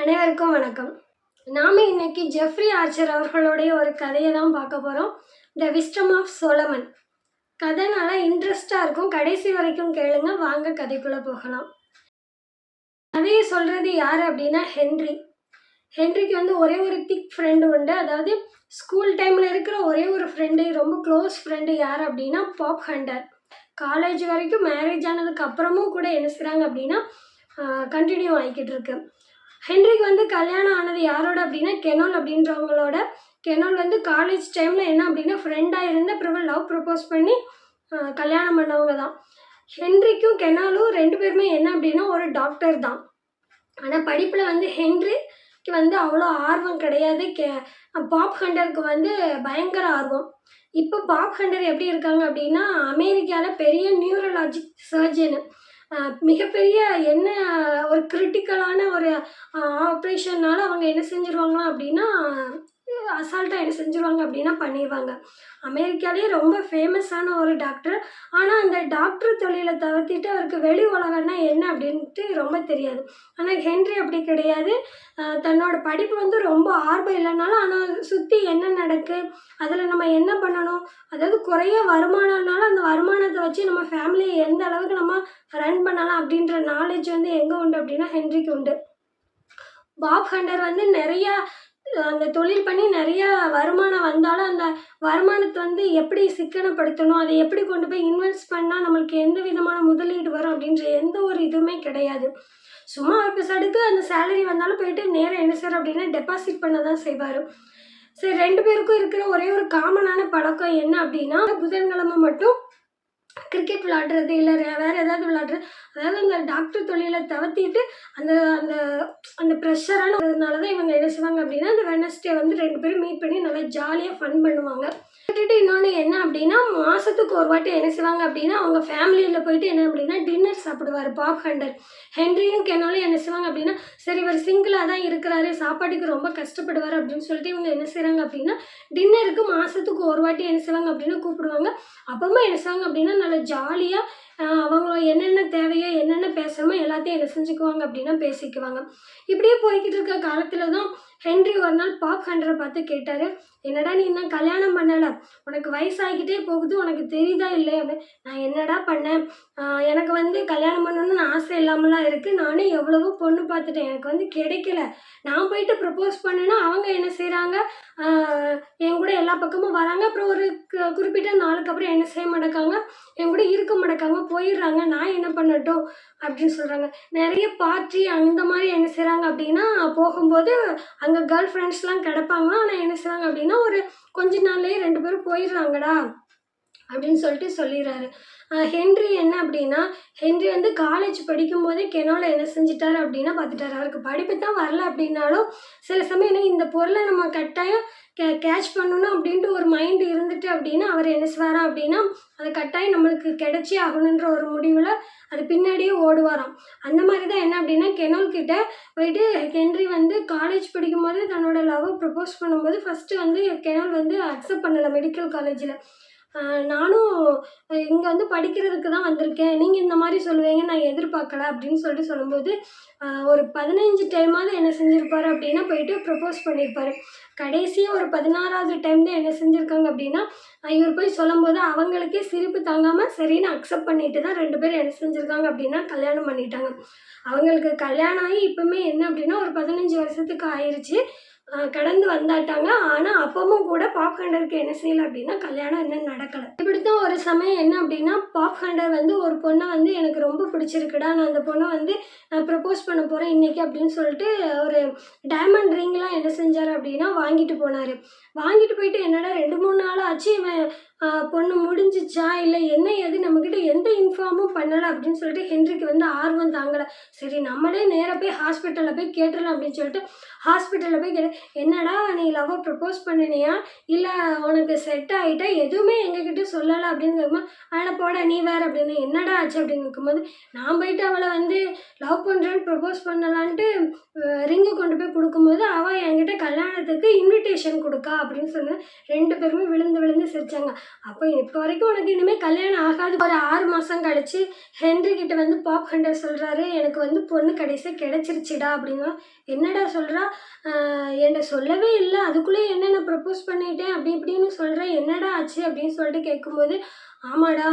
அனைவருக்கும் வணக்கம். நாம இன்னைக்கு ஜெஃப்ரி ஆர்ச்சர் அவர்களுடைய ஒரு கதையை தான் பார்க்க போகிறோம். The wisdom of Solomon. கதை நல்லா இன்ட்ரெஸ்டாக இருக்கும், கடைசி வரைக்கும் கேளுங்க. வாங்க கதைக்குள்ளே போகலாம். கதையை சொல்கிறது யார் அப்படின்னா ஹென்ரிக்கு வந்து ஒரே ஒரு திக் ஃப்ரெண்டு உண்டு. அதாவது ஸ்கூல் டைமில் இருக்கிற ஒரே ஒரு ஃப்ரெண்டு, ரொம்ப க்ளோஸ் ஃப்ரெண்டு யார் அப்படின்னா பாப் ஹண்டர். காலேஜ் வரைக்கும் மேரேஜ் ஆனதுக்கு அப்புறமும் கூட என்ன செய்கிறாங்க அப்படின்னா கண்டினியூ ஆகிக்கிட்டு இருக்கு. ஹென்ரிக்கு வந்து கல்யாணம் ஆனது யாரோட அப்படின்னா கெனோல் அப்படின்றவங்களோட. கெனோல் வந்து காலேஜ் டைமில் என்ன அப்படின்னா ஃப்ரெண்டாக இருந்து அப்புறம் லவ் ப்ரப்போஸ் பண்ணி கல்யாணம் பண்ணவங்க தான். ஹென்ரிக்கும் கெனாலும் ரெண்டு பேருமே என்ன அப்படின்னா ஒரு டாக்டர் தான். ஆனால் படிப்பில் வந்து ஹென்ரிக்கு வந்து அவ்வளோ ஆர்வம் கிடையாது. பாப் ஹண்டருக்கு வந்து பயங்கர ஆர்வம். இப்போ பாப் ஹண்டர் எப்படி இருக்காங்க அப்படின்னா அமெரிக்காவில் பெரிய நியூரலாஜிக் சர்ஜனு. மிகப்பெரிய என்ன ஒரு கிரிட்டிக்கலான ஒரு ஆப்ரேஷன்னால அவங்க என்ன செஞ்சுருவாங்க அப்படின்னா அசால்ட்டாக என்ன செஞ்சுருவாங்க அப்படின்னா பண்ணிடுவாங்க. அமெரிக்காலேயே ரொம்ப ஃபேமஸான ஒரு டாக்டர். ஆனால் அந்த டாக்டர் தொழிலை தவிர்த்திட்டு அவருக்கு வெளி உலகம்னா என்ன அப்படின்ட்டு ரொம்ப தெரியாது. ஆனால் ஹென்றி அப்படி கிடையாது. தன்னோட படிப்பு வந்து ரொம்ப ஆர்வம் இல்லைனாலும் ஆனால் சுற்றி என்ன நடக்குது, அதில் நம்ம என்ன பண்ணணும், அதாவது குறைய வருமானம்னாலும் அந்த வருமானத்தை வச்சு நம்ம ஃபேமிலியை எந்த அளவுக்கு நம்ம ரன் பண்ணலாம் அப்படின்ற நாலேஜ் வந்து எங்கே உண்டு அப்படின்னா ஹென்ரிக்கு உண்டு. பாப் ஹண்டர் வந்து நிறையா அந்த தொழில் பண்ணி நிறையா வருமானம் வந்தாலும் அந்த வருமானத்தை வந்து எப்படி சிக்கனப்படுத்தணும், அதை எப்படி கொண்டு போய் இன்வெஸ்ட் பண்ணால் நம்மளுக்கு எந்த விதமான முதலீடு வரும் அப்படின்ற எந்த ஒரு இதுவுமே கிடையாது. சும்மா ஒரு சடுக்கு அந்த சேலரி வந்தாலும் போயிட்டு நேரம் என்ன செய்யறோம் அப்படின்னா டெபாசிட் பண்ண தான் செய்வார். சரி, ரெண்டு பேருக்கும் இருக்கிற ஒரே ஒரு காமனான பழக்கம் என்ன அப்படின்னா புதன்கிழமை மட்டும் கிரிக்கெட் விளையாடுறது இல்லை வேறு ஏதாவது விளையாடுறது. அதாவது அந்த டாக்டர் தொழிலை தவிர்த்திட்டு அந்த அந்த அந்த ப்ரெஷரானதுனால தான் இவங்க என்ன செய்வாங்க அப்படின்னா அந்த வெனஸ்டே வந்து ரெண்டு பேரும் மீட் பண்ணி நல்லா ஜாலியாக ஃபன் பண்ணுவாங்க. இன்னொன்று என்ன அப்படின்னா மாதத்துக்கு ஒரு வாட்டி என்ன செய்வாங்க அப்படின்னா அவங்க ஃபேமிலியில் போயிட்டு என்ன அப்படின்னா டின்னர் சாப்பிடுவார் பாப் ஹண்டர். ஹென்ரியும் கெனாலும் என்ன செய்வாங்க அப்படின்னா சரி இவர் சிங்கிளாக தான் இருக்கிறாரு, சாப்பாட்டுக்கு ரொம்ப கஷ்டப்படுவார் அப்படின்னு சொல்லிட்டு இவங்க என்ன செய்கிறாங்க அப்படின்னா டின்னருக்கு மாதத்துக்கு ஒரு வாட்டி என்ன செய்வாங்க அப்படின்னா கூப்பிடுவாங்க. அப்போவும் என்ன செய்வாங்க அப்படின்னா நல்லா ஜாலியாக அவங்க என்னென்ன தேவையோ என்னென்ன பேசுகிறோமோ எல்லாத்தையும் என்ன செஞ்சுக்குவாங்க அப்படின்னா பேசிக்குவாங்க. இப்படியே போய்கிட்டு இருக்க காலத்தில் தான் ஹென்றி ஒரு நாள் பாப் ஹண்டரை பார்த்து கேட்டார், என்னடா நீ இன்னும் கல்யாணம் பண்ணலை, உனக்கு வயசாகிக்கிட்டே போகுது, உனக்கு தெரியுதா இல்லை அப்படின்னு. நான் என்னடா பண்ணேன், எனக்கு வந்து கல்யாணம் பண்ணணும்னு ஆசை இல்லாமலாம் இருக்குது, நானே எவ்வளவோ பொண்ணு பார்த்துட்டேன், எனக்கு வந்து கிடைக்கல. நான் போயிட்டு ப்ரப்போஸ் பண்ணேன்னா அவங்க என்ன செய்கிறாங்க, என் கூட எல்லா பக்கமும் வராங்க, அப்புறம் ஒரு குறிப்பிட்ட நாளுக்கு அப்புறம் என்ன செய்ய மாட்டேக்காங்க, என் கூட இருக்க மாட்டேக்காங்க, போயிடுறாங்க. நான் என்ன பண்ணட்டும் அப்படின்னு சொல்கிறாங்க. நிறைய பார்ட்டி அந்த மாதிரி என்ன செய்கிறாங்க அப்படின்னா போகும்போது அங்கே கேர்ள் ஃப்ரெண்ட்ஸ்லாம் கிடப்பாங்க. ஆனால் என்ன செய்வாங்க அப்படின்னா ஒரு கொஞ்ச நாள்லேயே ரெண்டு பேரும் போயிடுறாங்கடா அப்படின்னு சொல்லிட்டு சொல்லிடுறாரு. ஹென்றி என்ன அப்படின்னா ஹென்றி வந்து காலேஜ் படிக்கும்போதே கெனோல என்ன செஞ்சிட்டாரு அப்படின்னா பார்த்துட்டாரு. அவருக்கு படிப்பு தான் வரல அப்படின்னாலும் சில சமயம் இந்த பொருளை நம்ம கட்டாயம் கேட்ச் பண்ணணும் அப்படின்ட்டு ஒரு மைண்டு இருந்துட்டு அப்படின்னா அவர் என்ன செய்வாராம் அப்படின்னா அது கட்டாயம் நம்மளுக்கு கிடைச்சி ஆகணுன்ற ஒரு முடிவில் அது பின்னாடியே ஓடுவாராம். அந்த மாதிரி தான் என்ன அப்படின்னா கெனோல் கிட்ட போயிட்டு ஹென்றி வந்து காலேஜ் படிக்கும்போது தன்னோட லவ்வை ப்ரப்போஸ் பண்ணும்போது ஃபஸ்ட்டு வந்து கெனோல் வந்து அக்செப்ட் பண்ணலை மெடிக்கல் காலேஜில். நானும் இங்கே வந்து படிக்கிறதுக்கு தான் வந்திருக்கேன், நீங்கள் இந்த மாதிரி சொல்லுவீங்க நான் எதிர்பார்க்கல அப்படின்னு சொல்லிட்டு சொல்லும்போது ஒரு 15 டைமாவது என்ன செஞ்சுருப்பார் அப்படின்னா போயிட்டு ப்ரப்போஸ் பண்ணியிருப்பார். கடைசியாக ஒரு 16வது டைம் தான் என்ன செஞ்சுருக்காங்க அப்படின்னா இவர் போய் சொல்லும்போது அவங்களுக்கே சிரிப்பு தாங்காமல் சரின்னு அக்செப்ட் பண்ணிட்டு தான் ரெண்டு பேரும் என்ன செஞ்சுருக்காங்க அப்படின்னா கல்யாணம் பண்ணிட்டாங்க. அவங்களுக்கு கல்யாணம் ஆகி இப்போவுமே என்ன அப்படின்னா ஒரு 15 வருஷத்துக்கு ஆயிடுச்சு, கடந்து வந்தாட்டாங்க. ஆனால் அப்பவும் கூட பாப் ஹண்டருக்கு என்ன செய்யலை அப்படின்னா கல்யாணம் இன்னும் நடக்கலை. இப்படித்தான் ஒரு சமயம் என்ன அப்படின்னா பாப் ஹண்டர் வந்து ஒரு பொண்ணை வந்து எனக்கு ரொம்ப பிடிச்சிருக்குடா, நான் அந்த பொண்ணை வந்து நான் ப்ரப்போஸ் பண்ண போகிறேன் இன்றைக்கி அப்படின்னு சொல்லிட்டு ஒரு டைமண்ட் ரிங்லாம் என்ன செஞ்சார் அப்படின்னா வாங்கிட்டு போனார். வாங்கிட்டு போயிட்டு என்னடா 2-3 நாள் ஆச்சு, இவன் பொண்ணு முடிஞ்சிச்சா இல்லை என்ன ஏது நம்மக்கிட்ட எந்த இன்ஃபார்மும் பண்ணலை அப்படின்னு சொல்லிட்டு ஹென்ரிக்கு வந்து ஆர்வம் தாங்கலை. சரி நம்மளே நேராக போய் ஹாஸ்பிட்டலில் போய் கேட்டுடலாம் அப்படின்னு சொல்லிட்டு ஹாஸ்பிட்டலில் போய் என்னடா நீ லவ்வை ப்ரப்போஸ் பண்ணினியா இல்லை உனக்கு செட் ஆகிட்டா, எதுவுமே எங்ககிட்ட சொல்லலை அப்படின்னு கேட்கும்போது அதில் போட நீ வேறு அப்படின்னு என்னடா ஆச்சு அப்படின்னு கேட்கும்போது நான் போயிட்டு அவளை வந்து லவ் பண்ணுறேன்னு ப்ரப்போஸ் பண்ணலான்ட்டு ரிங்கு கொண்டு போய் கொடுக்கும்போது அவள் என்கிட்ட கல்யாணத்துக்கு இன்விடேஷன் கொடுக்கா அப்படின்னு சொன்னேன். ரெண்டு பேருமே விழுந்து விழுந்து சிரித்தாங்க. அப்போ இப்போ வரைக்கும் உனக்கு இனிமேல் கல்யாணம் ஆகாது. ஒரு 6 மாதம் கழிச்சு ஹென்றி கிட்ட வந்து பாப் ஹண்டர் சொல்கிறாரு, எனக்கு வந்து பொண்ணு கடைசியாக கிடச்சிருச்சுடா அப்படின்னா. என்னடா சொல்கிறா, என்கிட்ட சொல்லவே இல்லை, அதுக்குள்ளே என்ன நான் ப்ரப்போஸ் பண்ணிட்டேன் அப்படி இப்படின்னு சொல்கிறேன், என்னடா ஆச்சு அப்படின்னு சொல்லிட்டு கேட்கும்போது, ஆமாடா,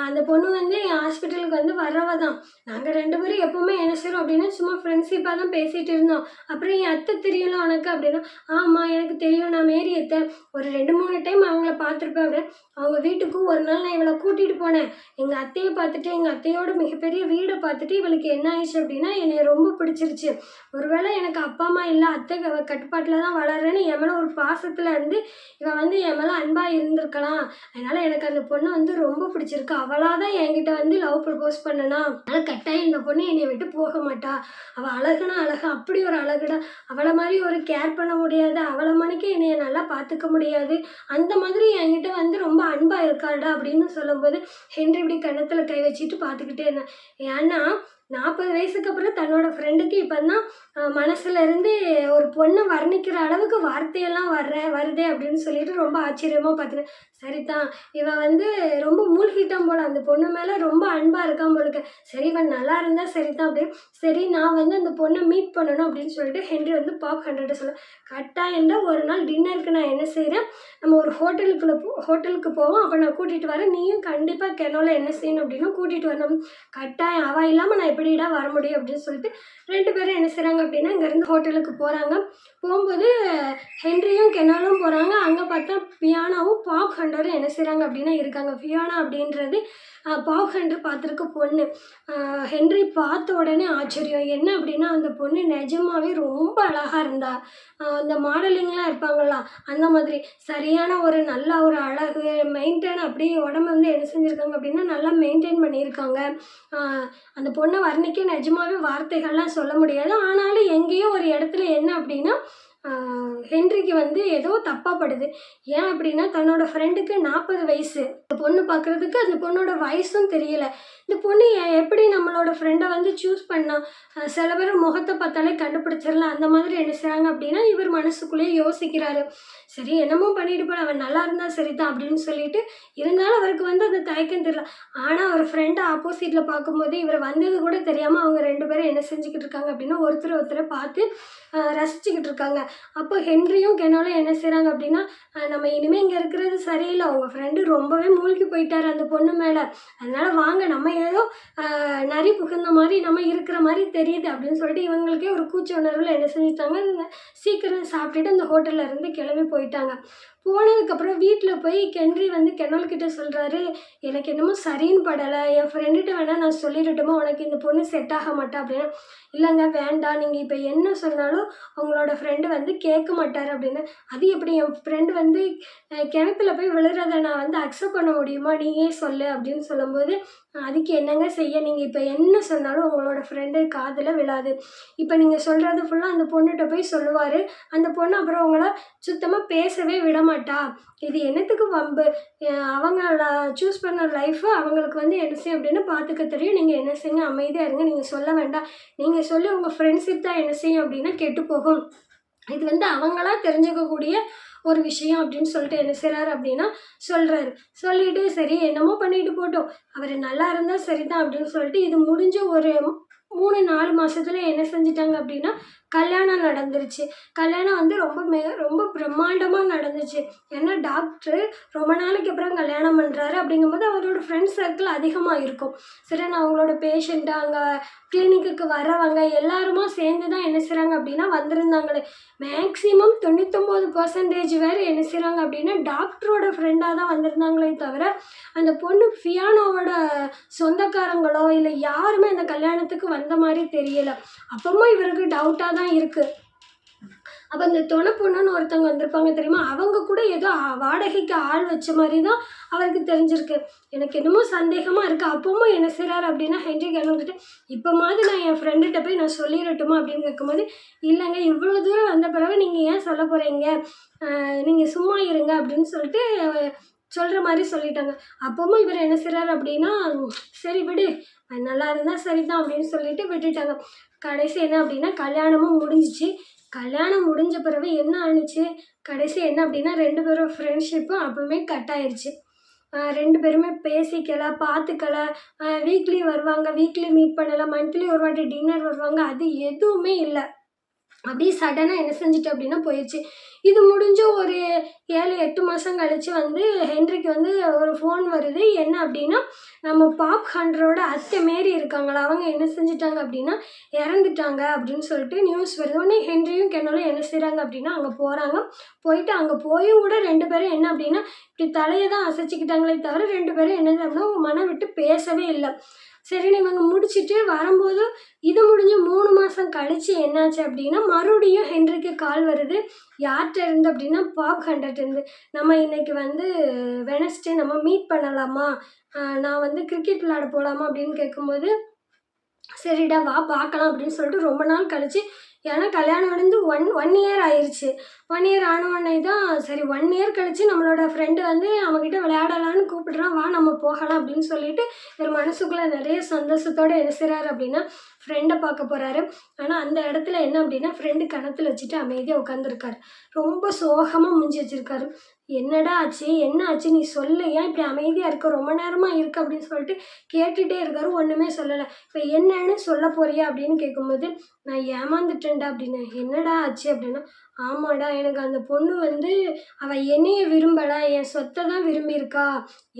அந்த பொண்ணு வந்து என் ஹாஸ்பிட்டலுக்கு வந்து வரவ தான். நாங்கள் 2 பேரும் எப்போவுமே என்ன செய்கிறோம் அப்படின்னா சும்மா ஃப்ரெண்ட்ஷிப்பாக தான் பேசிகிட்டு இருந்தோம். அப்புறம் என் அத்தை தெரியும்ல உனக்கு அப்படின்னா. ஆமாம் எனக்கு தெரியும், நான் மேரி அத்தை ஒரு 2-3 டைம் அவங்கள பார்த்துருப்பேன் அப்படின்னு. அவங்க வீட்டுக்கு ஒரு நாள் நான் இவளை கூட்டிகிட்டு போனேன். எங்கள் அத்தையை பார்த்துட்டு, எங்கள் அத்தையோட மிகப்பெரிய வீடை பார்த்துட்டு இவளுக்கு என்ன ஆயிடுச்சு அப்படின்னா என்னை ரொம்ப பிடிச்சிருச்சு. ஒருவேளை எனக்கு அப்பா அம்மா இல்லை, அத்தை கட்டுப்பாட்டில் தான் வளர்றேன்னு என் மேலே ஒரு பாசத்தில் இருந்து இவள் வந்து என் மேலே அன்பாக இருந்திருக்கலாம். அதனால் எனக்கு அந்த பொண்ணை வந்து ரொம்ப பிடிச்சிருக்கு. அவளாக தான் என்கிட்ட வந்து லவ் ப்ரப்போஸ் பண்ணனா. அதனால் கட்டாயம் இந்த பொண்ணு என்னை விட்டு போக மாட்டா. அவள் அழகுனா அழகு, அப்படி ஒரு அழகுடா. அவளை மாதிரி ஒரு கேர் பண்ண முடியாது, அவளை மணிக்கு என்னைய நல்லா பார்த்துக்க முடியாது, அந்த மாதிரி என்கிட்ட வந்து ரொம்ப அன்பாக இருக்காடா அப்படின்னு சொல்லும்போது ஹென்றி இப்படி கன்னத்தில் கை வச்சுட்டு பார்த்துக்கிட்டே இருந்தேன். ஏன்னா 40 வயசுக்கு அப்புறம் தன்னோட ஃப்ரெண்டுக்கு இப்போ தான் மனசுல இருந்து ஒரு பொண்ணை வர்ணிக்கிற அளவுக்கு வார்த்தையெல்லாம் வருதே அப்படின்னு சொல்லிட்டு ரொம்ப ஆச்சரியமாக பார்த்துட்டேன். சரிதான், இவன் வந்து ரொம்ப மூழ்கிட்டான் போல, அந்த பொண்ணு மேலே ரொம்ப அன்பாக இருக்கான் போலுக்கு. சரி இவன் நல்லா இருந்தா சரிதான் அப்படின்னு. சரி நான் வந்து அந்த பொண்ணை மீட் பண்ணணும் அப்படின்னு சொல்லிட்டு ஹென்றி வந்து பாப் ஹண்டர்ட்ட சொல்ல, கட்டாயம்டா ஒரு நாள் டின்னருக்கு நான் என்ன செய்கிறேன், நம்ம ஒரு ஹோட்டலுக்கு போவோம், அப்போ நான் கூட்டிகிட்டு வரேன், நீயும் கண்டிப்பாக கெனோவில் என்ன செய்யணும் அப்படின்னா கூட்டிகிட்டு வரணும். கட்டாயம் அவள் இல்லாமல் நான் எப்படிடா வர முடியும் அப்படின்னு சொல்லிட்டு 2 பேரும் என்ன செய்கிறாங்க அப்படின்னா இங்கேருந்து ஹோட்டலுக்கு போகிறாங்க. போகும்போது ஹென்ரியும் கெனாலும் போகிறாங்க. அங்கே பார்த்தா ஃபியானாவும் பாப் ஹண்டரும் என்ன செய்கிறாங்க அப்படின்னா இருக்காங்க. ஃபியானா அப்படின்றது பாப் ஹண்டர் பார்த்துருக்க பொண்ணு. ஹென்றி பார்த்த உடனே ஆச்சரியம். என்ன அப்படின்னா அந்த பொண்ணு நிஜமாவே ரொம்ப அழகாக இருந்தா. அந்த மாடலிங்லாம் இருப்பாங்களா அந்த மாதிரி சரியான ஒரு நல்ல ஒரு அழகு மெயின்டைன், அப்படியே உடம்பு வந்து என்ன செஞ்சுருக்காங்க அப்படின்னா நல்லா மெயின்டைன் பண்ணியிருக்காங்க. அந்த பொண்ணை வர்ணிக்க நிஜமாவே வார்த்தைகள்லாம் சொல்ல முடியாது. ஆனாலும் எங்கேயோ ஒரு இடத்துல என்ன அப்படின்னா ஹென்ரிக்கு வந்து ஏதோ தப்பாக படுது. ஏன் அப்படின்னா தன்னோட ஃப்ரெண்டுக்கு 40 வயசு. இந்த பொண்ணு பார்க்குறதுக்கு அந்த பொண்ணோட வயசும் தெரியல. இந்த பொண்ணு எப்படி நம்மளோட ஃப்ரெண்டை வந்து சூஸ் பண்ணா? சில பேர் முகத்தை பார்த்தாலே கண்டுபிடிச்சிடலாம். அந்த மாதிரி என்ன செய்கிறாங்க அப்படின்னா இவர் மனசுக்குள்ளேயே யோசிக்கிறாரு. சரி என்னமோ பண்ணிட்டு போல, அவன் நல்லா இருந்தால் சரிதான் அப்படின்னு சொல்லிட்டு, இருந்தாலும் அவருக்கு வந்து அந்த தயக்கம் தெரியல. ஆனால் அவர் ஃப்ரெண்டை ஆப்போசிட்டில் பார்க்கும்போது இவர் வந்தது கூட தெரியாமல் அவங்க 2 பேரும் என்ன செஞ்சுக்கிட்டு இருக்காங்க அப்படின்னா ஒருத்தரை பார்த்து ரசிச்சுக்கிட்டு இருக்காங்க. அப்போ ஹென்ரியும் கெனோலும் என்ன செய்கிறாங்க அப்படின்னா, நம்ம இனிமேல் இங்கே இருக்கிறது சரியில்லை, உங்கள் ஃப்ரெண்டு ரொம்பவே மூழ்கி போயிட்டார் அந்த பொண்ணு மேலே, அதனால் வாங்க நம்ம ஏதோ நரி புகுந்த மாதிரி நம்ம இருக்கிற மாதிரி தெரியுது அப்படின்னு சொல்லிட்டு இவங்களுக்கே ஒரு கூச்ச உணர்வில் என்ன செஞ்சுட்டாங்க, சீக்கிரம் சாப்பிட்டுட்டு அந்த ஹோட்டலில் இருந்து கிளம்பி போயிட்டாங்க. போனதுக்கப்புறம் வீட்டில் போய் ஹென்றி வந்து கெனோல்கிட்ட சொல்கிறாரு, எனக்கு என்னமோ சரின்னு படலை, என் ஃப்ரெண்டுகிட்ட வேணால் நான் சொல்லிடட்டுமா, உனக்கு இந்த பொண்ணு செட் ஆக மாட்டா அப்படின்னா. இல்லைங்க வேண்டாம், நீங்கள் இப்போ என்ன சொன்னாலும் அவங்களோட ஃப்ரெண்டு வந்து கேட்க மாட்டார் அப்படின்னு. அது எப்படி என் ஃப்ரெண்டு வந்து கிணத்துல போய் விழுறதை நான் வந்து அக்செப்ட் பண்ண முடியுமா, நீயே சொல்லு அப்படின்னு சொல்லும்போது, அதுக்கு என்னங்க செய்ய, நீங்கள் இப்போ என்ன சொன்னாலும் உங்களோட ஃப்ரெண்டு காதில் விழாது. இப்போ நீங்கள் சொல்கிறது ஃபுல்லாக அந்த பொண்ணுகிட்ட போய் சொல்லுவார். அந்த பொண்ணு அப்புறம் அவங்கள சுத்தமாக பேசவே விடமாட்டா. இது என்னத்துக்கு வம்பு, அவங்கள சூஸ் பண்ண லைஃபு அவங்களுக்கு வந்து என்ன செய்யும் அப்படின்னு பார்த்துக்க தெரியும். நீங்கள் என்ன செய்யுங்க, அமைதியாக இருங்க, நீங்கள் சொல்ல வேண்டாம். நீங்கள் சொல்லி உங்கள் ஃப்ரெண்ட்ஷிப் தான் என்ன செய்யும் அப்படின்னா கெட்டு போகும். இது வந்து அவங்களா தெரிஞ்சுக்கக்கூடிய ஒரு விஷயம் அப்படின்னு சொல்லிட்டு என்ன செய்கிறாரு அப்படின்னா சொல்கிறாரு. சொல்லிவிட்டு சரி என்னமோ பண்ணிட்டு போட்டோம், அவர் நல்லா இருந்தால் சரிதான் அப்படின்னு சொல்லிட்டு இது முடிஞ்ச ஒரு 3-4 மாதத்துல என்ன செஞ்சிட்டாங்க அப்படின்னா கல்யாணம் நடந்துருச்சு. கல்யாணம் வந்து ரொம்ப பிரம்மாண்டமாக நடந்துச்சு. ஏன்னா டாக்டரு ரொம்ப நாளைக்கு அப்புறம் கல்யாணம் பண்ணுறாரு அப்படிங்கும்போது அவரோட ஃப்ரெண்ட்ஸ் சர்க்கிள் அதிகமாக இருக்கும். சரி நான் அவங்களோட பேஷண்ட்டு அங்கே கிளினிக்குக்கு வரவங்க எல்லாருமா சேர்ந்து தான் என்ன செய்கிறாங்க அப்படின்னா வந்திருந்தாங்களே. மேக்ஸிமம் 99% வேறு என்ன செய்கிறாங்க அப்படின்னா டாக்டரோட ஃப்ரெண்டாக தான் வந்திருந்தாங்களே தவிர அந்த பொண்ணு ஃபியானோவோட சொந்தக்காரங்களோ இல்லை யாருமே அந்த கல்யாணத்துக்கு வந்த மாதிரி தெரியலை. அப்பவும் இவருக்கு டவுட்டாக தான் இருக்குது. அப்போ அந்த துணை பொண்ணுன்னு ஒருத்தவங்க வந்திருப்பாங்க தெரியுமா, அவங்க கூட ஏதோ வாடகைக்கு ஆள் வச்ச மாதிரி தான் அவருக்கு தெரிஞ்சிருக்கு. எனக்கு என்னமோ சந்தேகமாக இருக்குது. அப்பவும் என்ன செய்கிறாரு அப்படின்னா ஹென்றி கெனோல்கிட்ட இப்போ மாதிரி நான் என் ஃப்ரெண்டுகிட்ட போய் நான் சொல்லிடட்டுமா அப்படின்னு கேட்கும்போது, இல்லைங்க இவ்வளோ தூரம் வந்த பிறகு நீங்கள் ஏன் சொல்ல போகிறீங்க, நீங்கள் சும்மா இருங்க அப்படின்னு சொல்லிட்டு சொல்கிற மாதிரி சொல்லிட்டாங்க. அப்பவும் இவர் என்ன செய்கிறாரு அப்படின்னா சரி விடு, நல்லா இருந்தால் சரிதான் அப்படின்னு சொல்லிட்டு விட்டுட்டாங்க. கடைசி என்ன அப்படின்னா கல்யாணமும் முடிஞ்சிச்சு. கல்யாணம் முடிஞ்ச பிறகு என்ன ஆணுச்சு, கடைசி என்ன அப்படின்னா 2 பேரும் ஃப்ரெண்ட்ஷிப்பும் அப்போவுமே கட் ஆயிடுச்சு. 2 பேருமே பேசிக்கல, பார்த்துக்கல. வீக்லி வருவாங்க, வீக்லி மீட் பண்ணல, மந்த்லி ஒரு வாட்டி டின்னர் வருவாங்க. அது எதுவுமே இல்ல. அப்படியே சடனா என்ன செஞ்சுட்டேன் அப்படின்னா போயிடுச்சு. இது முடிஞ்சு ஒரு 7, 8 மாதம் கழிச்சு வந்து ஹென்ரிக்கு வந்து ஒரு ஃபோன் வருது. என்ன அப்படின்னா, நம்ம பாப் ஹண்டரோட அத்தை மேரி இருக்காங்களா, அவங்க என்ன செஞ்சுட்டாங்க அப்படின்னா இறந்துட்டாங்க அப்படின்னு சொல்லிட்டு நியூஸ் வருது. உடனே ஹென்ரியும் கென்னலும் என்ன செய்கிறாங்க அப்படின்னா அங்கே போகிறாங்க. போயிட்டு அங்கே போயும் கூட 2 பேரும் என்ன அப்படின்னா இப்படி தலையை தான் அசைச்சிக்கிட்டாங்களே தவிர 2 பேரும் என்னது அப்படின்னா மனம் விட்டு பேசவே இல்லை. சரின்னு இவங்க முடிச்சுட்டு வரும்போது இது முடிஞ்சு 3 மாதம் கழிச்சு என்னாச்சு அப்படின்னா மறுபடியும் ஹென்ரிக்கு கால் வருது. யார்கிட்ட இருந்து அப்படின்னா பாப் ஹண்டர்ட்ட இருந்து. நம்ம இன்னைக்கு வந்து வெனஸ்டே நம்ம மீட் பண்ணலாமா, நான் வந்து கிரிக்கெட் விளையாட போகலாமா அப்படின்னு கேட்கும்போது, சரிடா வா பார்க்கலாம் அப்படின்னு சொல்லிட்டு ரொம்ப நாள் கழிச்சு, ஏன்னா கல்யாணம் நடந்து ஒன் இயர் ஆயிடுச்சு. 1 இயர் ஆனவுடனே தான் சரி 1 இயர் கழிச்சு நம்மளோட ஃப்ரெண்டு வந்து அவன்கிட்ட விளையாடலான்னு கூப்பிடுறான், வா நம்ம போகலாம் அப்படின்னு சொல்லிட்டு இவர் மனசுக்குள்ளே நிறைய சந்தோஷத்தோடு என்ன செய்கிறாரு அப்படின்னா ஃப்ரெண்டை பார்க்க போகிறாரு. ஆனால் அந்த இடத்துல என்ன அப்படின்னா ஃப்ரெண்டு கணத்தில் வச்சுட்டு அமைதியாக உட்காந்துருக்காரு. ரொம்ப சோகமாக மூஞ்சி வச்சுருக்காரு. என்னடா ஆச்சு, என்ன ஆச்சு, நீ சொல்லு, ஏன் இப்படி அமைதியாக இருக்க, ரொம்ப நேரமாக இருக்கு அப்படின்னு சொல்லிட்டு கேட்டுகிட்டே இருக்காரு. ஒன்றுமே சொல்லலை. இப்போ என்னன்னு சொல்ல போறியா அப்படின்னு கேட்கும்போது, நான் ஏமாந்துட்டேன்டா அப்படின்னு. என்னடா ஆச்சு அப்படின்னா, ஆமாடா எனக்கு அந்த பொண்ணு வந்து அவள் என்னைய விரும்பலை, என் சொத்தை தான் விரும்பியிருக்கா.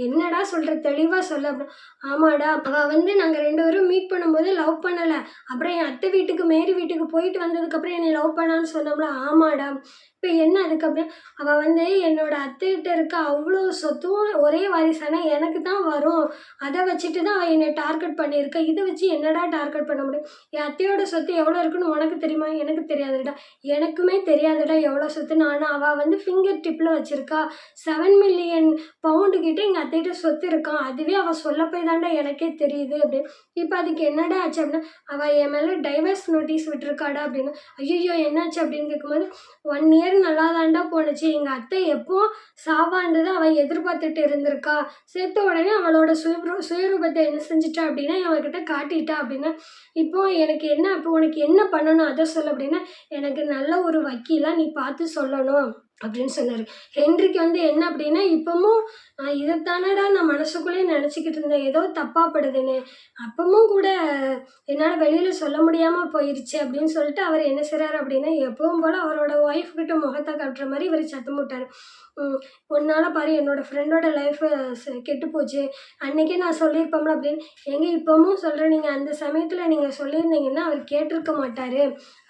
என்னடா சொல்கிற, தெளிவாக சொல்ல அப்படின்னா. ஆமாடா அவள் வந்து நாங்கள் 2 பேரும் மீட் பண்ணும்போது லவ் பண்ணலை, அப்புறம் என் அத்தை வீட்டுக்கு மேரி வீட்டுக்கு போயிட்டு வந்ததுக்கப்புறம் என்னை லவ் பண்ணான்னு சொன்னோம்ல. ஆமாடா இப்போ என்ன அதுக்கப்புறம் அவள் வந்து என்னோட அத்தைகிட்ட இருக்க அவ்வளோ சொத்தும் ஒரே வாரிசான எனக்கு தான் வரும், அதை வச்சுட்டு தான் அவள் என்னை டார்கெட் பண்ணியிருக்கா. இதை வச்சு என்னடா டார்கெட் பண்ண முடியும்? என் அத்தையோட சொத்து எவ்வளோ இருக்குன்னு உனக்கு தெரியுமா? எனக்கு தெரியாதுடா. எனக்குமே தெரியாதுடா எவ்வளோ சொத்துன்னு. ஆனால் அவள் வந்து ஃபிங்கர் டிப்பில் வச்சுருக்கா 7 மில்லியன் பவுண்டு கிட்டே எங்கள் அத்தைகிட்ட சொத்து இருக்கான். அதுவே அவள் சொல்ல போய் தாண்டா எனக்கே தெரியுது அப்படின்னு. இப்போ அதுக்கு என்னடா ஆச்சு அப்படின்னா, அவள் என் மேலே டைவர்ஸ் நோட்டீஸ் விட்டுருக்காடா அப்படின்னு. ஐயோ என்னாச்சு அப்படின்னு கேட்கும்போது, 1 இயர் நல்லா தாண்டா போணுச்சு, எங்கள் அத்தை எப்போ சாவான்றதை அவள் எதிர்பார்த்துட்டு இருந்திருக்கா. சேர்த்த உடனே அவளோட சுயரூபத்தை என்ன செஞ்சிட்டா அப்படின்னா அவகிட்ட காட்டிட்டா அப்படின்னா. இப்போ எனக்கு என்ன, இப்போ உனக்கு என்ன பண்ணணும் அதை சொல்ல அப்படின்னா, எனக்கு நல்ல ஒரு வக்கீலாக நீ பார்த்து சொல்லணும் அப்படின்னு சொன்னார். ஹென்ரிக்கு வந்து என்ன அப்படின்னா இப்போவும் இதைத்தானடா நான் மனசுக்குள்ளேயே நினச்சிக்கிட்டு இருந்தேன், ஏதோ தப்பாக படுதுன்னு. அப்பவும் கூட என்னால் வெளியில் சொல்ல முடியாமல் போயிடுச்சு அப்படின்னு சொல்லிட்டு அவர் என்ன செய்கிறாரு அப்படின்னா எப்பவும் போல் அவரோட ஒய்ஃப் கிட்ட முகத்தை காட்டுற மாதிரி இவர் சத்தம் போட்டார். உன்னால் பாரு என்னோடய ஃப்ரெண்டோட லைஃபு கெட்டு போச்சு, அன்றைக்கே நான் சொல்லியிருப்போம்ல அப்படின்னு. எங்கே இப்போவும் சொல்கிறேன், நீங்கள் அந்த சமயத்தில் நீங்கள் சொல்லியிருந்தீங்கன்னா அவர் கேட்டிருக்க மாட்டார்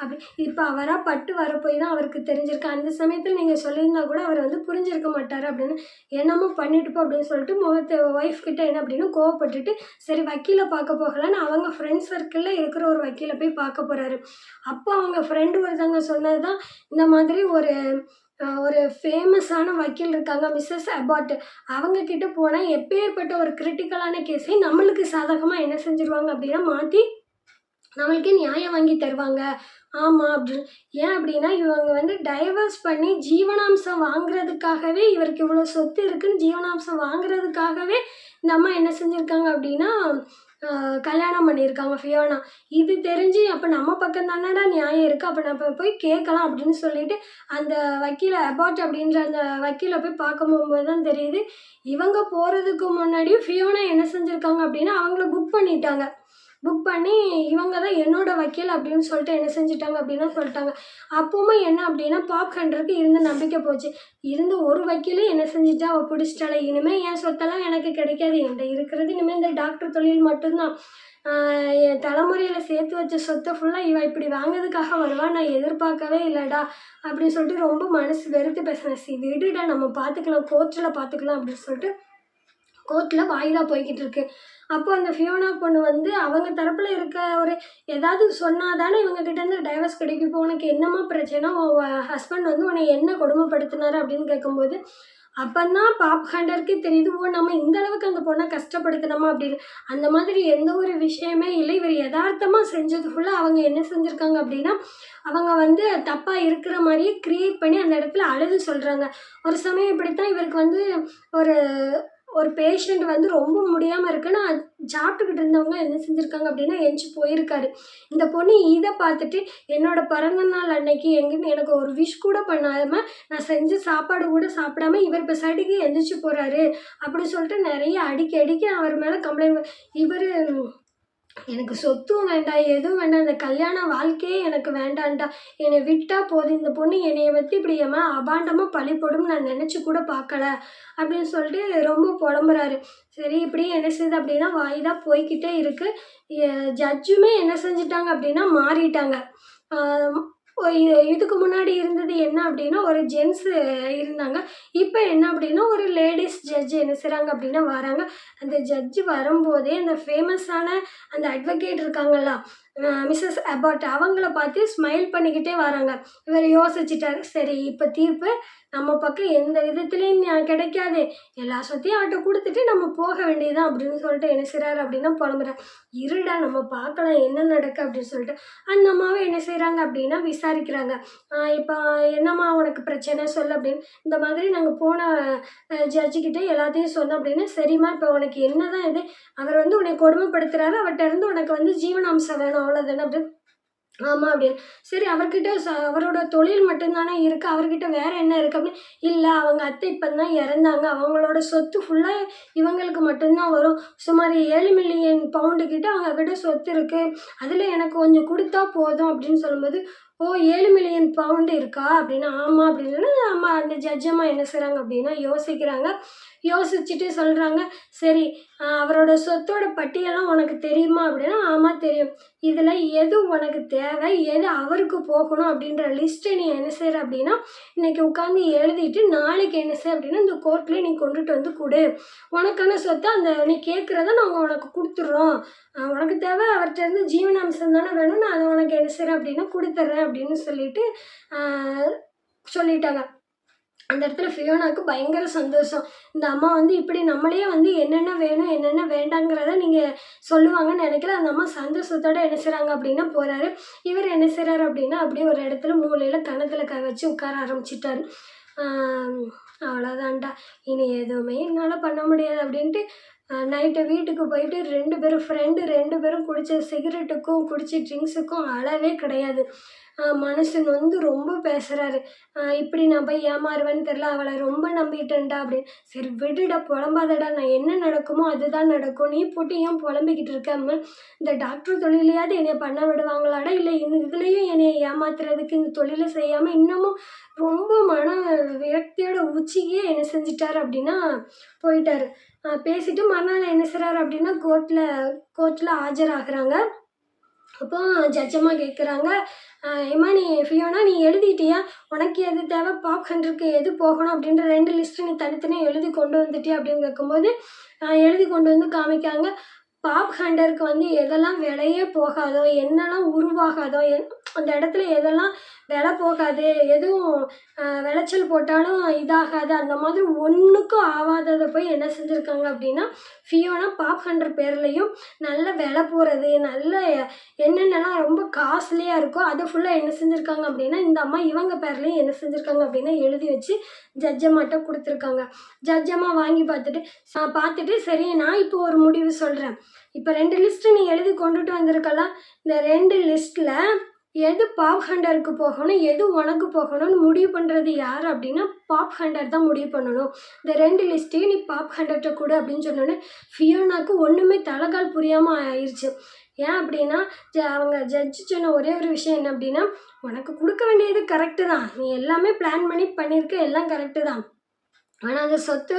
அப்படி. இப்போ அவராக பட்டு வரப்போய் தான் அவருக்கு தெரிஞ்சிருக்கு. அந்த சமயத்தில் நீங்கள் சொல்லியிருந்தா கூட அவர் வந்து புரிஞ்சிருக்க மாட்டார் அப்படின்னு. என்னமோ பண்ணிட்டுப்போம் அப்படின்னு சொல்லிட்டு ஒய்ஃப் கிட்ட என்ன அப்படின்னு கோவப்பட்டுட்டு சரி வக்கீலை பார்க்க போகலான்னு அவங்க ஃப்ரெண்ட்ஸ் சர்க்கிளில் இருக்கிற ஒரு வக்கீலை போய் பார்க்க போகிறாரு. அப்போ அவங்க ஃப்ரெண்டு ஒருத்தவங்க சொன்னது தான், இந்த மாதிரி ஒரு ஃபேமஸான வக்கீல் இருக்காங்க மிஸ்ஸஸ் அபாட், அவங்கக்கிட்ட போனால் எப்பேற்பட்ட ஒரு கிரிட்டிக்கலான கேஸை நம்மளுக்கு சாதகமாக என்ன செஞ்சுருவாங்க அப்படின்னா மாற்றி நம்மளுக்கே நியாயம் வாங்கி தருவாங்க. ஆமாம் அப்படின்னு. ஏன் அப்படின்னா இவங்க வந்து டைவர்ஸ் பண்ணி ஜீவனாம்சம் வாங்குறதுக்காகவே, இவருக்கு இவ்வளோ சொத்து இருக்குன்னு ஜீவனாம்சம் வாங்குறதுக்காகவே இந்த அம்மா என்ன செஞ்சுருக்காங்க அப்படின்னா கல்யாணம் பண்ணியிருக்காங்க ஃபியோனா. இது தெரிஞ்சு அப்போ நம்ம பக்கம் தானடா நியாயம் இருக்குது, அப்போ நம்ம போய் கேட்கலாம் அப்படின்னு சொல்லிட்டு அந்த வக்கீலை அபாட் அப்படின்ற அந்த வக்கீலை போய் பார்க்க போகும்போது தான் தெரியுது, இவங்க போகிறதுக்கு முன்னாடியும் ஃபியோனா என்ன செஞ்சுருக்காங்க அப்படின்னா அவங்கள புக் பண்ணிட்டாங்க. புக் பண்ணி இவங்க தான் என்னோட வக்கீல் அப்படின்னு சொல்லிட்டு என்ன செஞ்சுட்டாங்க அப்படின்னா சொல்லிட்டாங்க. அப்பவும் என்ன அப்படின்னா பாப் ஹண்டருக்கு இருந்த நம்பிக்கை போச்சு. இருந்த ஒரு வக்கீலும் என்ன செஞ்சுட்டா அவள் பிடிச்சிட்டாளே, இனிமேல் என் சொத்தெல்லாம் எனக்கு கிடைக்காது, என்கிட்ட இருக்கிறது இனிமேல் இந்த டாக்டர் தொழில் மட்டும்தான், என் தலைமுறையில் சேர்த்து வச்ச சொத்தை ஃபுல்லாக இவள் இப்படி வாங்கிறதுக்காக வருவா, நான் எதிர்பார்க்கவே இல்லைடா அப்படின்னு சொல்லிட்டு ரொம்ப மனசு வெறுத்து பேசினேன். விடுடா நம்ம பார்த்துக்கலாம், கோர்ட்டில் பார்த்துக்கலாம் அப்படின்னு சொல்லிட்டு கோர்ட்டில் வாய்தா போய்கிட்டு இருக்கு. அப்போ அந்த ஃபியோனா பொண்ணு வந்து அவங்க தரப்பில் இருக்க ஒரு ஏதாவது சொன்னால் தானே இவங்ககிட்டேருந்து டைவர்ஸ் கிடைக்கும். இப்போ உனக்கு என்னம்மா பிரச்சனை, உன் ஹஸ்பண்ட் வந்து உன்னை என்ன கொடுமைப்படுத்தினாரு அப்படின்னு கேட்கும்போது அப்போதான் பாப் ஹண்டருக்கே தெரியுது, ஓ நம்ம இந்த அளவுக்கு அந்த பொண்ணை கஷ்டப்படுத்தினோமா அப்படின்னு. அந்த மாதிரி எந்த ஒரு விஷயமே இல்லை, இவர் யதார்த்தமாக செஞ்சது ஃபுல்லாக அவங்க என்ன செஞ்சுருக்காங்க அப்படின்னா அவங்க வந்து தப்பாக இருக்கிற மாதிரியே க்ரியேட் பண்ணி அந்த இடத்துல அழுது சொல்கிறாங்க. ஒரு சமயம் இப்படித்தான் இவருக்கு வந்து ஒரு ஒரு பேஷண்ட் வந்து ரொம்ப முடியாமல் இருக்குன்னு சாப்பிட்டுக்கிட்டு இருந்தவங்க என்ன செஞ்சுருக்காங்க அப்படின்னா எந்திச்சு போயிருக்காரு. இந்த பொண்ணு இதை பார்த்துட்டு என்னோட பிறந்த நாள் அன்னைக்கு எனக்கு ஒரு விஷ் கூட பண்ணாமல் நான் செஞ்ச சாப்பாடு கூட சாப்பிடாம இவர் பெசாட்டிக்கு எந்திரிச்சு போகிறாரு அப்படின்னு சொல்லிட்டு நிறைய அடிக்க அடிக்க அவர் மேலே கம்ப்ளைண்ட். இவர் எனக்கு சொத்தும் வேண்டாம், எதுவும் வேண்டாம், இந்த கல்யாண வாழ்க்கையே எனக்கு வேண்டான்டா, என்னை விட்டா போதும், இந்த பொண்ணு என்னைய பற்றி இப்படி ஏமா அபாண்டமாக பழி போடும்னு நான் நினச்சி கூட பார்க்கல அப்படின்னு சொல்லிட்டு ரொம்ப புலம்புறாரு. சரி இப்படியே என்ன செய்யுது அப்படின்னா வாய் தான் போய்கிட்டே இருக்குது. ஜட்ஜுமே என்ன செஞ்சிட்டாங்க அப்படின்னா மாறிட்டாங்க. இதுக்கு முன்னாடி இருந்தது என்ன அப்படின்னா ஒரு ஜென்ஸு இருந்தாங்க. இப்போ என்ன அப்படின்னா ஒரு லேடிஸ் ஜட்ஜு என்ன செய்கிறாங்க அப்படின்னா வராங்க. அந்த ஜட்ஜு வரும்போதே அந்த ஃபேமஸான அந்த அட்வொகேட் இருக்காங்கல்ல, மிஸ்ஸஸ் அபாட், அவங்கள பார்த்து ஸ்மைல் பண்ணிக்கிட்டே வராங்க. இவர் யோசிச்சுட்டாரு, சரி இப்போ தீர்ப்பு நம்ம பக்கம் எந்த விதத்துலேயும் கிடைக்காது, எல்லா சொத்தையும் அவட்ட கொடுத்துட்டு நம்ம போக வேண்டியதுதான் அப்படின்னு சொல்லிட்டு என்ன செய்கிறாரு அப்படின்னா புலம்புறாரு. இருடா நம்ம பார்க்கலாம் என்ன நடக்கு அப்படின்னு சொல்லிட்டு அந்த அம்மாவை என்ன செய்கிறாங்க அப்படின்னா விசாரிக்கிறாங்க. இப்போ என்னம்மா உனக்கு பிரச்சனை சொல்லு அப்படின்னு. இந்த மாதிரி நாங்கள் போன ஜட்ஜுக்கிட்டே எல்லாத்தையும் சொன்னோம் அப்படின்னு. சரிம்மா இப்போ உனக்கு என்ன தான் இது, அவர் வந்து உன்னை கொடுமைப்படுத்துகிறாரு, அவர்கிட்ட இருந்து உனக்கு வந்து ஜீவனாம்சம் வேணும் அவ்வளோதானே அப்படின்னு. ஆமாம் அப்படின்னு. சரி அவர்கிட்ட அவரோட தொழில் மட்டும்தானே இருக்குது, அவர்கிட்ட வேறு என்ன இருக்குது அப்படின்னு. இல்லை அவங்க அத்தை இப்போ தான் இறந்தாங்க, அவங்களோட சொத்து ஃபுல்லாக இவங்களுக்கு மட்டும்தான் வரும், சுமார் 7 மில்லியன் பவுண்டு கிட்ட அவங்கக்கிட்ட சொத்து இருக்குது, அதில் எனக்கு கொஞ்சம் கொடுத்தா போதும் அப்படின்னு சொல்லும்போது, ஓ 7 மில்லியன் பவுண்டு இருக்கா அப்படின்னு. ஆமாம் அப்படின்னு. அம்மா அந்த ஜட்ஜம்மா என்ன செய்கிறாங்க அப்படின்னா யோசிக்கிறாங்க. யோசிச்சுட்டு சொல்கிறாங்க, சரி அவரோட சொத்தோட பட்டியலாம் உனக்கு தெரியுமா அப்படின்னா. ஆமாம் தெரியும். இதில் எது உனக்கு தேவை, எது அவருக்கு போகணும் அப்படின்ற லிஸ்ட்டை நீ என்ன செய்கிற அப்படின்னா இன்றைக்கி உட்காந்து எழுதிட்டு நாளைக்கு என்ன செய்ய அப்படின்னா இந்த கோர்ட்டில் நீ கொண்டுட்டு வந்து கொடு, உனக்கான சொத்தை அந்த நீ கேட்குறத நாங்கள் உனக்கு கொடுத்துட்றோம், உனக்கு தேவை அவர்கிட்ட இருந்து ஜீவனாம்சம் தானே வேணும், நான் அதை உனக்கு என்ன செய்கிறேன் அப்படின்னா கொடுத்துட்றேன் அப்படின்னு சொல்லிட்டு சொல்லிட்டாங்க. அந்த இடத்துல ஃபியோனாவுக்கு பயங்கர சந்தோஷம். இந்த அம்மா வந்து இப்படி நம்மளே வந்து என்னென்ன வேணும் என்னென்ன வேண்டாங்கிறத நீங்கள் சொல்லுவாங்கன்னு நினைக்கல. அந்த அம்மா சந்தோஷத்தோடு என்ன செய்கிறாங்க அப்படின்னா போகிறாரு. இவர் என்ன செய்கிறாரு அப்படின்னா அப்படியே ஒரு இடத்துல மூலையில் கணத்தில் வச்சு உட்கார ஆரம்பிச்சிட்டாரு. அவ்வளோதான்டா, இனி எதுவுமே என்னால் பண்ண முடியாது அப்படின்ட்டு நைட்டு வீட்டுக்கு போயிட்டு 2 பேரும் ஃப்ரெண்டு 2 பேரும் குடித்த சிகரெட்டுக்கும் குடித்த ட்ரிங்க்ஸுக்கும் அளவே கிடையாது. மனுஷன் வந்து ரொம்ப பேசுகிறாரு. இப்படி நான் போய் ஏமாறுவேன்னு தெரில, அவளை ரொம்ப நம்பிட்டேன்டா அப்படின்னு. சரி விடுடா புலம்பாதடா, நான் என்ன நடக்குமோ அதுதான் நடக்கும், நீ போட்டு ஏன் புலம்பிக்கிட்டு இருக்காம இந்த டாக்டர் தொழிலையாவது என்னை பண்ண விடுவாங்களாடா, இல்லை இதுலேயும் என்னை ஏமாத்துறதுக்கு இந்த தொழிலை செய்யாமல் இன்னமும் ரொம்ப மன விரக்தியோட உச்சியே என்ன செஞ்சிட்டாரு அப்படின்னா போயிட்டார். பேசிவிட்டு மறுநாள் என்ன செய்கிறாரு அப்படின்னா கோர்ட்டில் ஆஜராகிறாங்க. அப்போ ஜட்ஜம்மா கேட்குறாங்க, ஏம்மா நீ ஃபியோனா நீ எழுதிட்டியா, உனக்கு எது தேவை, பாப் ஹண்டருக்கு எது போகணும் அப்படின்ற 2 லிஸ்ட்டு நீ தனித்தனியாக எழுதி கொண்டு வந்துட்டியா அப்படின்னு கேட்கும்போது எழுதி கொண்டு வந்து காமிக்காங்க. பாப் ஹண்டருக்கு வந்து எதெல்லாம் விலையே போகாதோ, என்னெல்லாம் உருவாகாதோ, அந்த இடத்துல எதெல்லாம் விலை போகாது, எதுவும் விளைச்சல் போட்டாலும் இதாகாது, அந்த மாதிரி ஒன்றுக்கும் ஆகாததை போய் என்ன செஞ்சுருக்காங்க அப்படின்னா ஃபியோனா பாப் ஹண்டர் பேர்லேயும் நல்ல விலை போகிறது, நல்ல என்னென்னலாம் ரொம்ப காஸ்ட்லியாக இருக்கோ அதை ஃபுல்லாக என்ன செஞ்சுருக்காங்க அப்படின்னா இந்த அம்மா இவங்க பேர்லேயும் என்ன செஞ்சுருக்காங்க அப்படின்னா எழுதி வச்சு ஜட்ஜம்மாட்ட கொடுத்துருக்காங்க. ஜட்ஜம்மா வாங்கி பார்த்துட்டு சரி நான் இப்போ ஒரு முடிவு சொல்கிறேன், இப்போ 2 லிஸ்ட்டு நீ எழுதி கொண்டுட்டு வந்திருக்கலாம், இந்த 2 லிஸ்ட்டில் எது பாப் ஹண்டருக்கு போகணும் எது உனக்கு போகணும்னு முடிவு பண்ணுறது யார் அப்படின்னா பாப் ஹண்டர் தான் முடிவு பண்ணணும், இந்த 2 லிஸ்ட்டையும் நீ பாப் ஹண்டர்கிட்ட கொடு அப்படின்னு சொன்னோன்னே ஃபியோனாவுக்கு ஒன்றுமே தலைகால் புரியாமல் ஆயிடுச்சு. ஏன் அப்படின்னா அவங்க ஜட்ஜு சொன்ன ஒரே ஒரு விஷயம் என்ன அப்படின்னா, உனக்கு கொடுக்க வேண்டியது கரெக்டு தான், நீ எல்லாமே பிளான் பண்ணி பண்ணியிருக்க எல்லாம் கரெக்டு தான், ஆனால் அந்த சொத்து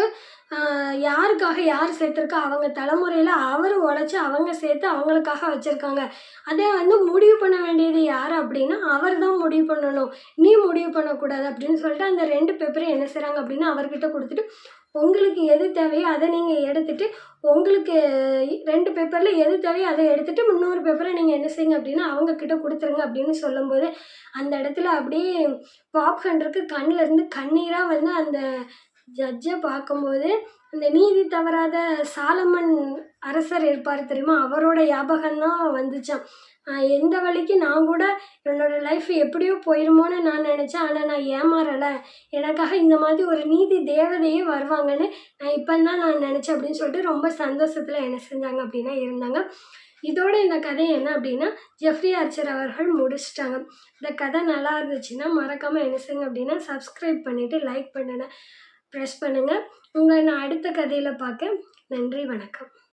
யாருக்காக யார் சேர்த்துருக்கா, அவங்க தலைமுறையில் அவர் உழைச்சி அவங்க சேர்த்து அவங்களுக்காக வச்சுருக்காங்க, அதே வந்து முடிவு பண்ண வேண்டியது யார் அப்படின்னா அவர் தான் முடிவு பண்ணணும், நீ முடிவு பண்ணக்கூடாது அப்படின்னு சொல்லிட்டு அந்த 2 பேப்பரையும் என்ன செய்கிறாங்க அப்படின்னா அவர்கிட்ட கொடுத்துட்டு உங்களுக்கு எது தேவையோ அதை நீங்கள் எடுத்துகிட்டு உங்களுக்கு 2 பேப்பரில் எது தேவையோ அதை எடுத்துகிட்டு 3 பேப்பரை நீங்கள் என்ன செய்யுங்க அப்படின்னா அவங்கக்கிட்ட கொடுத்துருங்க அப்படின்னு சொல்லும்போது அந்த இடத்துல அப்படியே பாப் ஹண்டருக்கு கண்ணில் இருந்து கண்ணீராக வந்து அந்த ஜட்ஜை பார்க்கும்போது அந்த நீதி தவறாத சாலமன் அரசர் இருப்பார் தெரியுமா, அவரோட ஞாபகம் தான் வந்துச்சாம். எந்த வழிக்கு நான் கூட என்னோடய லைஃப் எப்படியோ போயிருமோன்னு நான் நினச்சேன். ஆனால் நான் ஏமாறலை. எனக்காக இந்த மாதிரி ஒரு நீதி தேவதையே வருவாங்கன்னு நான் இப்போ தான் நான் நினச்சேன் அப்படின்னு சொல்லிட்டு ரொம்ப சந்தோஷத்தில் என்ன செஞ்சாங்க அப்படின்னா இருந்தாங்க. இதோட இந்த கதை என்ன அப்படின்னா ஜெஃப்ரி ஆர்ச்சர் அவர்கள் முடிச்சிட்டாங்க. இந்த கதை நல்லா இருந்துச்சுன்னா மறக்காமல் என்ன செய்யுங்க அப்படின்னா சப்ஸ்கிரைப் பண்ணிவிட்டு லைக் பண்ணுங்க, ப்ரெஸ் பண்ணுங்கள். உங்களை நான் அடுத்த கதையில் பார்க்க. நன்றி, வணக்கம்.